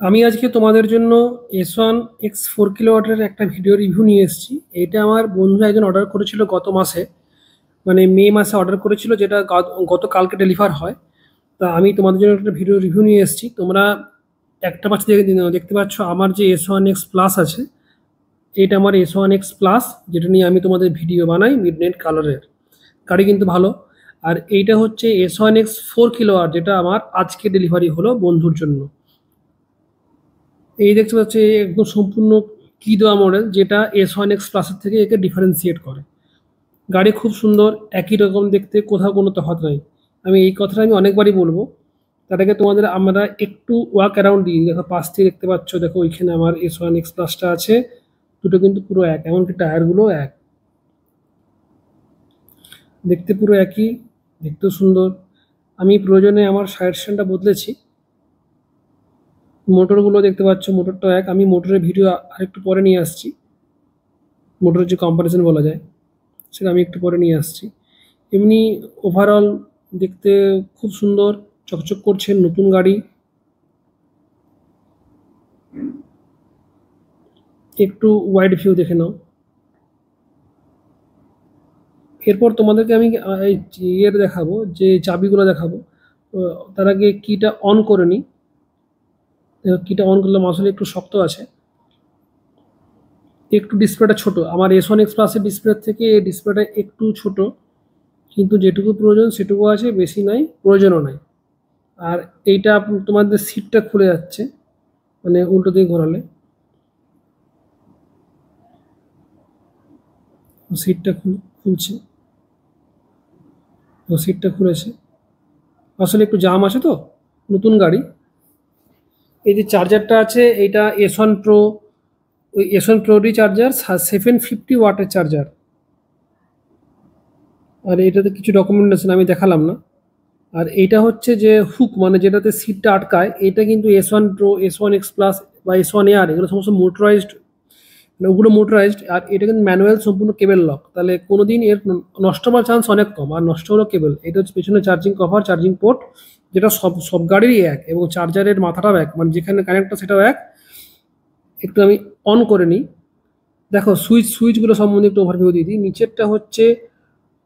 আমি আজকে তোমাদের জন্য S1X 4 কিলোওয়াটের একটা ভিডিও রিভিউ নিয়ে এসেছি। এটা আমার বন্ধু একজন অর্ডার করেছিল গত মাসে, মানে মে মাসে অর্ডার করেছিল, যেটা গতকালকে ডেলিভার হয়। তা আমি তোমাদের জন্য একটা ভিডিও রিভিউ নিয়ে এসেছি। তোমরা একটা পাশে দেখতে পাচ্ছ আমার যে S1X+ আছে, এটা আমার S1X+, যেটা নিয়ে আমি তোমাদের ভিডিও বানাই মিডনাইট কালারের। গাড়ি কিন্তু ভালো। আর এইটা হচ্ছে S1X 4 কিলোওয়াট, যেটা আমার আজকে ডেলিভারি হলো বন্ধুর জন্য। এই দেখতে পাচ্ছি একদম সম্পূর্ণ কি দেওয়া মডেল, যেটা S1X+-এর থেকে একে ডিফারেন্সিয়েট করে। গাড়ি খুব সুন্দর, একই রকম দেখতে, কোথাও কোনো তফাৎ নাই। এই কথাটা আমি অনেকবারই বলবো। তার আগে তোমাদের আমরা একটু ওয়াক অ্যারাউন্ড দিই। দেখো পাশ থেকে দেখতে পাচ্ছ, দেখো ওইখানে আমার S1X+টা আছে, দুটো কিন্তু পুরো এক, এমনকি টায়ারগুলো এক, দেখতে পুরো একই, দেখতেও সুন্দর। আমি প্রয়োজনে আমার সাইড স্ট্যান্ডটা বদলেছি। মোটরগুলো দেখতে পাচ্ছ, মোটরটা এক। আমি মোটরের ভিডিও আরেকটু পরে নিয়ে আসছি, মোটরের যে কম্পারিজন বলা যায় সেটা আমি একটু পরে নিয়ে আসছি। এমনি ওভারঅল দেখতে খুব সুন্দর, চকচক করছে, নতুন গাড়ি। একটু ওয়াইড ভিউ দেখে নাও। এরপর তোমাদেরকে আমি ইয়ের দেখাবো, যে চাবিগুলো দেখাবো। তার আগে কিটা অন করে নিই। কিটা অন করলাম, আসলে একটু শক্ত আছে, একটু ডিসপ্লেটা ছোট। আমার S1X+-এর ডিসপ্লে থেকে এই ডিসপ্লেটা একটু ছোট, কিন্তু যেটুকু প্রয়োজন সেটুকু আছে, বেশি নাই, প্রয়োজনও নাই। আর এইটা তোমাদের সিটটা খুলে যাচ্ছে, মানে উল্টো দিকে ঘোরালে সিটটা খুলছে। তো সিটটা খুলেছে, আসলে একটু জাম আছে তো, নতুন গাড়ি। এই যে চার্জারটা আছে, এইটা S1 Pro, ওই S1 Pro-রই চার্জার, 750 ওয়াটের চার্জার। আর এটাতে কিছু ডকুমেন্টেশন আমি দেখালাম না। আর এইটা হচ্ছে যে হুক, মানে যেটাতে সিটটা আটকায়, এটা কিন্তু S1 Pro, S1X+ বা S1 Air, এগুলো সমস্ত মোটরাইজড, মানে ওগুলো মোটরাইজড। আর এটা কিন্তু ম্যানুয়াল, সম্পূর্ণ কেবল লক, তাহলে কোনোদিন এর নষ্ট হওয়ার চান্স অনেক কম। আর নষ্ট হলো কেবল, এটা হচ্ছে পেছনে চার্জিং কভার, চার্জিং পোর্ট, যেটা সব সব গাড়িরই এক, এবং চার্জারের মাথাটাও এক, মানে যেখানে কানেক্টটা সেটাও এক। একটু আমি অন করে নিই। দেখো সুইচগুলো সম্বন্ধে একটু ওভারভিউ দিয়ে দিই। নিচেরটা হচ্ছে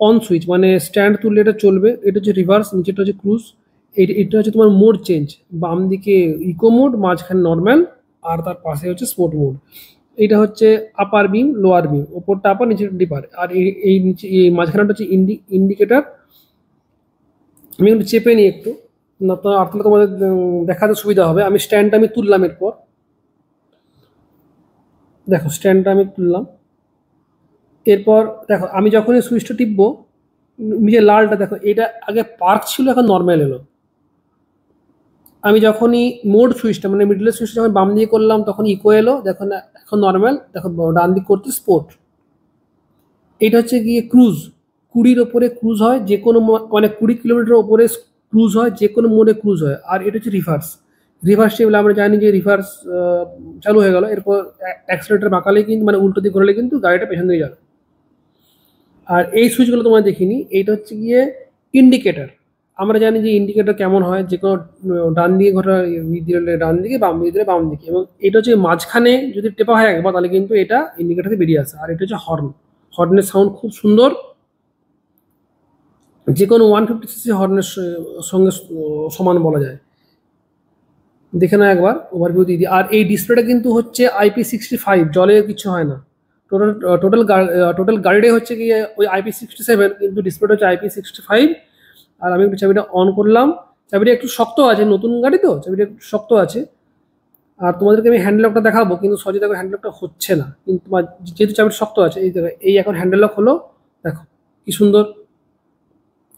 অন সুইচ, মানে স্ট্যান্ড তুললে এটা চলবে, এটা হচ্ছে রিভার্স, নিচেরটা হচ্ছে ক্রুজ। এটা হচ্ছে তোমার মোড চেঞ্জ, বাম দিকে ইকো মোড, মাঝখানে নর্মাল, আর তার পাশে হচ্ছে স্পোর্ট মোড। এটা হচ্ছে আপার বিম, লোয়ার বিম, ওপরটা আপার, নিচের ডিপার। আর এই নিচে এই মাঝখানেটা হচ্ছে ইন্ডিকেটার। আমি একটু চেপে নিই একটু, না তো আর তাহলে তোমাদের দেখাতে সুবিধা হবে। আমি স্ট্যান্ডটা আমি তুললাম, এরপর দেখো স্ট্যান্ডটা আমি তুললাম। এরপর দেখো আমি যখনই সুইচটা টিপবো, নিচে লালটা দেখো, এটা আগে পার্ক ছিল, এখন নর্মাল এলো। আমি যখনই মোড সুইচটা, মানে মিডলের সুইচটা যখন বাম দিকে করলাম, তখন ইকো এলো, দেখো না, এখন নর্মাল। দেখো ডান দিক করতে স্পোর্ট। এটা হচ্ছে গিয়ে ক্রুজ, 20-র ওপরে ক্রুজ হয় যে কোনো, মানে 20 কিলোমিটার ওপরে ক্রুজ হয়, যে কোনো মোডে ক্রুজ হয়। আর এটা হচ্ছে রিভার্স। রিভার্স টেবিল আমরা জানি যে রিভার্স চালু হয়ে গেল, এরপর অ্যাক্সিলেটার বাঁকালে কিন্তু, মানে উল্টো দিকে ঘোরালে কিন্তু গাড়িটা পেছন দিকে যাবে। আর এই সুইচগুলো তোমার দেখিনি, এইটা হচ্ছে গিয়ে ইন্ডিকেটার। আমরা জানি যে ইন্ডিকেটার কেমন হয়, যে কোনো ডান দিকে ঘোরা দিলে ডান দিকে, বাম দিকে দিলে বাম দিকে, এবং এটা হচ্ছে মাঝখানে যদি টেপা হয় একবার, তাহলে কিন্তু এটা ইন্ডিকেটার থেকে বেরিয়ে আসে। আর এটা হচ্ছে হর্ন, হর্নের সাউন্ড খুব সুন্দর, যে কোনো 150cc হর্নের সঙ্গে সমান বলা যায়। দেখে না একবার ওভারভিউ দিয়ে দিই। আর এই ডিসপ্লেটা কিন্তু হচ্ছে IP65, জলে কিছু হয় না। টোটাল টোটাল টোটাল গাড়িটাই হচ্ছে গিয়ে ওই IP67, কিন্তু ডিসপ্লেটা হচ্ছে IP65। আর আমি একটু চাবিটা অন করলাম। চাবিটা একটু শক্ত আছে, নতুন গাড়ি তো চাবিটা একটু শক্ত আছে। আর তোমাদেরকে আমি হ্যান্ডেল লকটা দেখাবো, কিন্তু সহজে দেখো হ্যান্ডেল লকটা হচ্ছে না, কিন্তু যেহেতু চাবিটা শক্ত আছে, এই দেখো, এই এখন হ্যান্ডেল লক হলো। দেখো কি সুন্দর,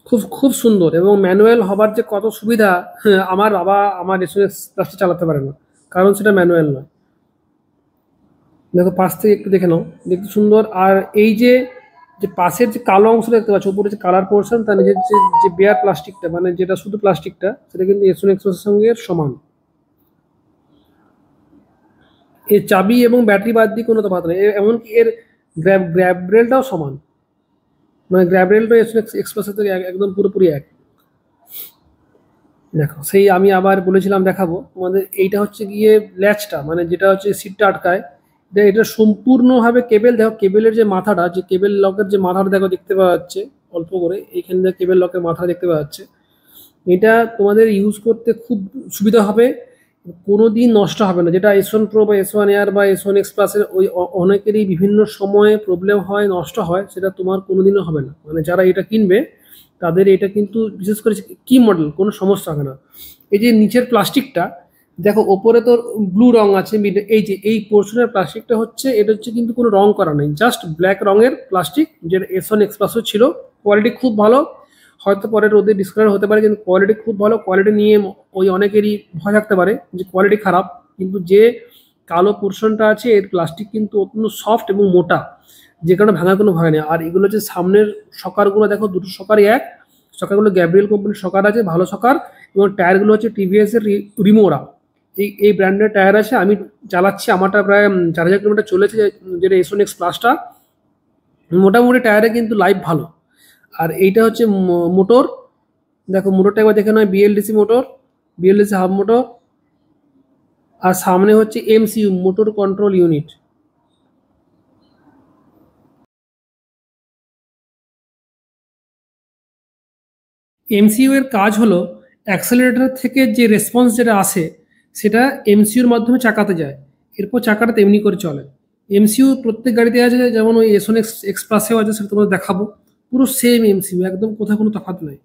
খুব খুব সুন্দর। এবং ম্যানুয়াল হবার যে কত সুবিধা, আমার বাবা আমার S1X+ চালাতে পারে না, কারণ সেটা ম্যানুয়াল নয়। দেখো পাশ থেকে একটু দেখে নাও, দেখতে সুন্দর। আর এই যে যে পাশের যে কালো অংশ দেখতে পাচ্ছ, উপরে যে কালার পোর্শন, তার নিজের যে যে বেয়ার প্লাস্টিকটা, মানে যেটা শুধু প্লাস্টিকটা, সেটা কিন্তু S1X+-এর সঙ্গে সমান। এর চাবি এবং ব্যাটারি বাদ দিয়ে কোনো তফাৎ নেই, এমনকি এর গ্র্যাব রেলটাও সমান, মানে গ্র্যাব রেলটা S1X+-এর থেকে একদম পুরোপুরি এক। দেখো সেই আমি আবার বলেছিলাম দেখাবো তোমাদের, এইটা হচ্ছে গিয়ে ল্যাচটা, মানে যেটা হচ্ছে সিটটা আটকায়। এটা সম্পূর্ণভাবে কেবেল, দেখো কেবেলের যে মাথাটা, যে কেবেল লকের যে মাথাটা দেখো দেখতে পাওয়া যাচ্ছে অল্প করে, এইখান থেকে কেবেল লকের মাথা দেখতে পাওয়া যাচ্ছে। এটা তোমাদের ইউজ করতে খুব সুবিধা হবে, কোনো দিন নষ্ট হবে না। যেটা S1 Pro বা S1 Air বা S1 X Plus-এর ওই অনেকেরই বিভিন্ন সময়ে প্রবলেম হয়, নষ্ট হয়, সেটা তোমার কোনোদিনও হবে না। মানে যারা এটা কিনবে তাদের এটা কিন্তু বিশেষ করে কি মডেল কোনো সমস্যা হবে না। এই যে নিচের প্লাস্টিকটা দেখো, ওপরে তো ব্লু রং আছে, এই যে এই পোর্শনের প্লাস্টিকটা হচ্ছে, এটা হচ্ছে কিন্তু কোনো রং করা নেই, জাস্ট ব্ল্যাক রঙের প্লাস্টিক, যেটা S1 X Plus ছিল। কোয়ালিটি খুব ভালো, হয়তো পরে রোদে ডিসকালার হতে পারে, কিন্তু কোয়ালিটি খুব ভালো। কোয়ালিটি নিয়ে ওই অনেকেরই ভয় থাকতে পারে যে কোয়ালিটি খারাপ, কিন্তু যে কালো পোর্শনটা আছে এর প্লাস্টিক কিন্তু অত্যন্ত সফট এবং মোটা, যে কারণে ভাঙার কোনো ভয় নেই। আর এগুলো যে সামনের সকারগুলো দেখো, দুটো সকারই এক, সকারগুলো গ্যাব্রিয়েল কোম্পানির সকার আছে, ভালো সকার। এবং টায়ারগুলো হচ্ছে টিভিএস এর রিমোরা, এই ব্র্যান্ডের টায়ার আছে। আমি চালাচ্ছি, আমারটা প্রায় 4000 কিলোমিটার চলেছে, যেটা S1 X Plus-টা। মোটামুটি টায়ারে কিন্তু লাইফ ভালো। আর এইটা হচ্ছে মোটর, দেখো মোটরটা একবার দেখে নয়, BLDC motor, BLDC hub motor. আর সামনে হচ্ছে MCU, motor control unit. MCU এর কাজ হলো অ্যাক্সেলারেটর থেকে যে রেসপন্স যেটা আসে, সেটা MCUর মাধ্যমে চাকাতে যায়, এরপর চাকাটা তেমনি করে চলে। MCU প্রত্যেক গাড়িতে আছে, যেমন ওই S1 X Plus-এও আছে, সেটা তোমাদের দেখাবো। পুরো সেম MCU, একদম কোথাও কোনো তফাৎ নেই।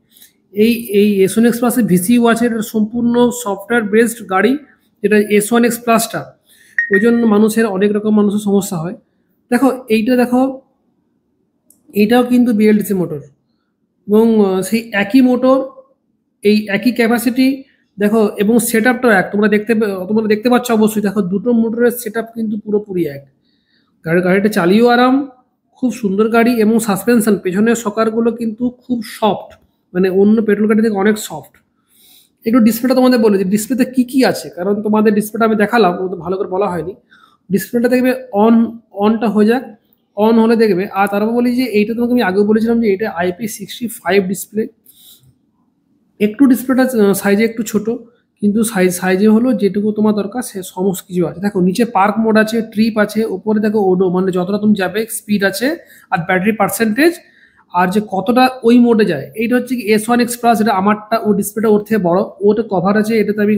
এই S1 X Plus-এ VCU আছে, এটা সম্পূর্ণ সফটওয়্যার বেসড গাড়ি, যেটা S1 X Plus-টা। ওই জন্য মানুষের অনেক রকম মানুষের সমস্যা হয়। দেখো এইটা দেখো, এইটাও কিন্তু বিএলডিসি মোটর, এবং সেই একই মোটর, এই একই ক্যাপাসিটি দেখো, এবং সেট আপটাও এক। তোমরা দেখতে পাচ্ছ অবশ্যই, দেখো দুটো মোটরের সেট আপ কিন্তু পুরোপুরি এক। গাড়িটা চালিয়েও আরাম, খুব সুন্দর গাড়ি। এবং সাসপেনশন, পেছনের সকারগুলো কিন্তু খুব সফট, মানে অন্য পেট্রোল গাড়ি থেকে অনেক সফট। একটু ডিসপ্লেটা তোমাদের বলে যে ডিসপ্লেতে কি কি আছে, কারণ তোমাদের ডিসপ্লেটা আমি দেখালাম, ওটা ভালো করে বলা হয়নি। ডিসপ্লেটা দেখবে অনটা হয়ে যাক, অন হলে দেখবে। আর তারপর বলি যে এইটা তোমাকে আমি আগেও বলেছিলাম যে এটা IP65 ডিসপ্লে। একটু ডিসপ্লেটা সাইজে একটু ছোট, কিন্তু সাইজে হলো যেটুকু তোমার দরকার সে সমস্ত কিছু আছে। দেখো নিচে পার্ক মোড আছে, ট্রিপ আছে, ওপরে দেখো ওডো, মানে যতটা তুমি যাবে স্পিড আছে, আর ব্যাটারি পার্সেন্টেজ, আর যে কতটা ওই মোডে যায়। এইটা হচ্ছে কি S1 X Plus, এটা আমারটা ও ডিসপ্লেটা ওর থেকে বড়, ওটা কভার আছে, এটাতে আমি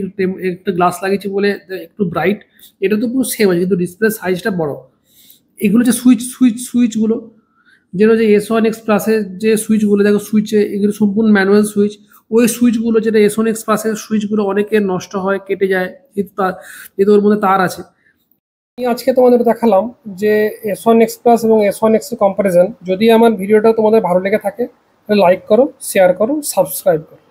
একটা গ্লাস লাগিয়েছি বলে একটু ব্রাইট। এটা তো পুরো সেম আছে, কিন্তু ডিসপ্লে সাইজটা বড়। এগুলো হচ্ছে সুইচগুলো, যেটা যে S1 X Plus-এর যে সুইচগুলো দেখো, সুইচে এগুলো সম্পূর্ণ ম্যানুয়াল সুইচ। ওই সুইচগুলো, যেটা S1 X Plus-এর সুইচগুলো অনেকের নষ্ট হয়, কেটে যায়, যেহেতু ওর মধ্যে তার আছে। আমি আজকে তোমাদের দেখালাম যে S1 X Plus এবং S1 X এর কম্পারিজন। যদি আমার ভিডিওটা তোমাদের ভালো লেগে থাকে তাহলে লাইক করো, শেয়ার করো, সাবস্ক্রাইব করো।